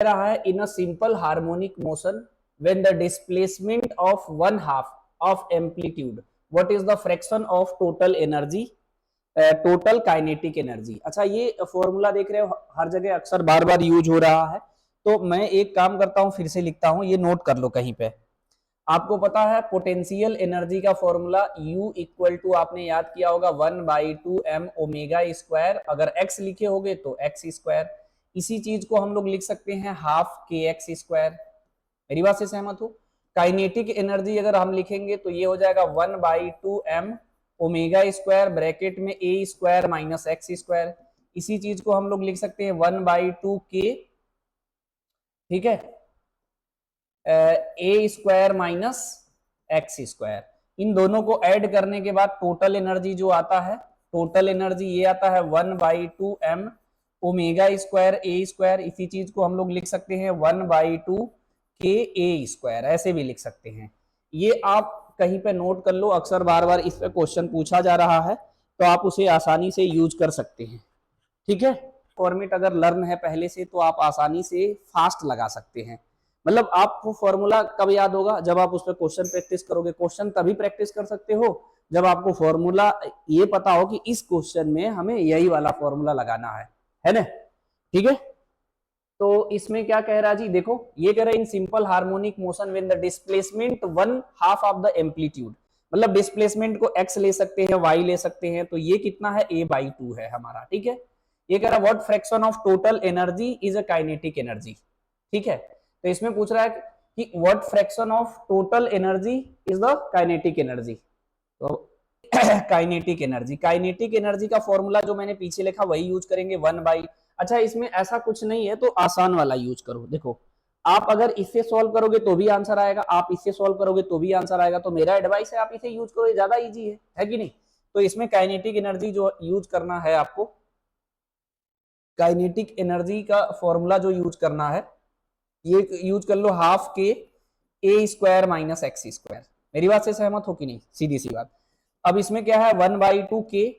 रहा है in a simple harmonic motion when the displacement of one half of amplitude what is the fraction of total energy total kinetic energy. अच्छा, ये formula देख रहे हो हर जगह अक्सर बार बार यूज हो रहा है, तो मैं एक काम करता हूं, फिर से लिखता हूं, ये नोट कर लो कहीं पे। आपको पता है पोटेंशियल एनर्जी का फॉर्मूला U इक्वल टू, आपने याद किया होगा, 1/2m ओमेगा स्क्वायर, अगर x लिखे होगे तो x स्क्वायर। इसी चीज को हम लोग लिख सकते हैं हाफ के एक्स स्क्वायर। मेरी बात से सहमत हो? काइनेटिक एनर्जी अगर हम लिखेंगे तो ये हो जाएगा 1/2m ओमेगा स्क्वायर ब्रैकेट में ए स्क्वायर माइनस एक्स स्क्वायर। इसी चीज को हम लोग लिख सकते हैं 1/2k, ठीक है, ए स्क्वायर माइनस एक्स स्क्वायर। इन दोनों को ऐड करने के बाद टोटल एनर्जी जो आता है, टोटल एनर्जी ये आता है 1/2m ओमेगा स्क्वायर ए स्क्वायर। इसी चीज को हम लोग लिख सकते हैं 1/2k ए स्क्वायर, ऐसे भी लिख सकते हैं। ये आप कहीं पे नोट कर लो, अक्सर बार बार इस पे क्वेश्चन पूछा जा रहा है, तो आप उसे आसानी से यूज कर सकते हैं। ठीक है, फॉर्मेट अगर लर्न है पहले से तो आप आसानी से फास्ट लगा सकते हैं। मतलब आपको फॉर्मूला कब याद होगा? जब आप उस पर क्वेश्चन प्रैक्टिस करोगे। क्वेश्चन तभी प्रैक्टिस कर सकते हो जब आपको फॉर्मूला ये पता हो कि इस क्वेश्चन में हमें यही वाला फॉर्मूला लगाना है ना? ठीक है, तो इसमें क्या कह रहा है जी, देखो ये कह रहा है in simple harmonic motion when the displacement one half of the amplitude, मतलब डिस्प्लेसमेंट को x ले सकते हैं, y ले सकते हैं, तो ये कितना है, a/2 है हमारा। ठीक है, ये कह रहा है what fraction of total energy is a kinetic energy. ठीक है, तो इसमें पूछ रहा है कि what fraction of total energy is the kinetic energy. तो काइनेटिक एनर्जी, काइनेटिक एनर्जी का फॉर्मूला जो मैंने पीछे लिखा वही यूज करेंगे, 1/। अच्छा, इसमें ऐसा कुछ नहीं है तो आसान वाला यूज करो। देखो, आप अगर इससे सॉल्व करोगे तो भी आंसर आएगा, आप इससे सॉल्व करोगे तो भी आंसर आएगा, तो मेरा एडवाइस है आप इसे यूज करो, ये ज्यादा इजी है कि नहीं? तो इसमें काइनेटिक एनर्जी जो यूज करना है आपको, काइनेटिक एनर्जी का फॉर्मूला जो यूज करना है, ये यूज कर लो हाफ के ए स्क्वायर माइनस एक्स स्क्वायर। मेरी बात से सहमत हो कि नहीं? सीधी सी बात। अब इसमें क्या है, 1/2k,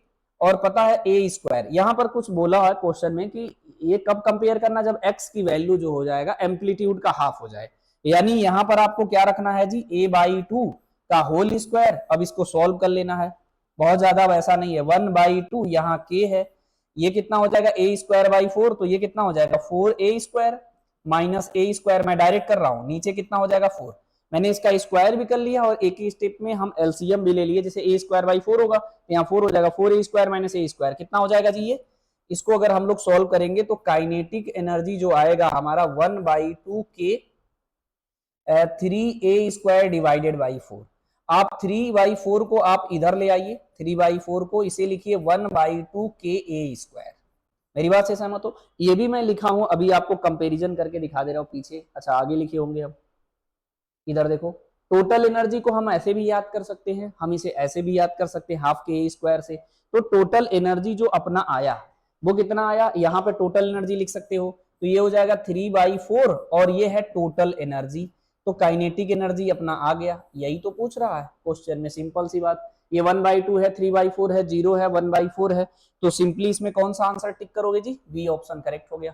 और पता है ए स्क्वायर। यहां पर कुछ बोला है क्वेश्चन में कि ये कब कंपेयर करना, जब x की वैल्यू जो हो जाएगा एम्पलीट्यूड का हाफ हो जाए। यानी यहां पर आपको क्या रखना है जी, a/2 का होल स्क्वायर। अब इसको सॉल्व कर लेना है, बहुत ज्यादा वैसा नहीं है। 1/2 यहाँ k है, ये कितना हो जाएगा, a स्क्वायर बाई 4, तो ये कितना हो जाएगा 4a स्क्वायर माइनस ए स्क्वायर। मैं डायरेक्ट कर रहा हूं, नीचे कितना हो जाएगा 4। मैंने इसका स्क्वायर भी कर लिया और एक ही स्टेप में हम एलसीएम भी ले लिए, जैसे ए स्क्वायर बाई 4 होगा, यहाँ 4 हो जाएगा, 4a स्क्वायर माइनस ए स्क्वायर कितना हो जाएगा जी ये। इसको अगर हम लोग सॉल्व करेंगे तो काइनेटिक एनर्जी जो आएगा हमारा 1/2k 3a square divided by 4। आप 3/4 को आप इधर ले आइए, 3/4 को इसे लिखिए 1/2k ए स्क्वायर। मेरी बात से सहमत हो? ये भी मैं लिखा हूं, अभी आपको कंपैरिजन करके दिखा दे रहा हूं पीछे। अच्छा, आगे लिखे होंगे। अब इधर देखो, टोटल एनर्जी को हम ऐसे भी याद कर सकते हैं, हम इसे ऐसे भी याद कर सकते हैं हाफ के ए स्क्वायर से। तो टोटल एनर्जी जो अपना आया वो कितना आया, यहाँ पे टोटल एनर्जी लिख सकते हो, तो ये हो जाएगा 3/4 और ये है टोटल एनर्जी। तो काइनेटिक एनर्जी अपना आ गया, यही तो पूछ रहा है क्वेश्चन में, सिंपल सी बात। ये 1/2 है, 3/4 है, 0 है, 1/4 है, तो सिंपली इसमें कौन सा आंसर टिक करोगे जी, बी ऑप्शन करेक्ट हो गया।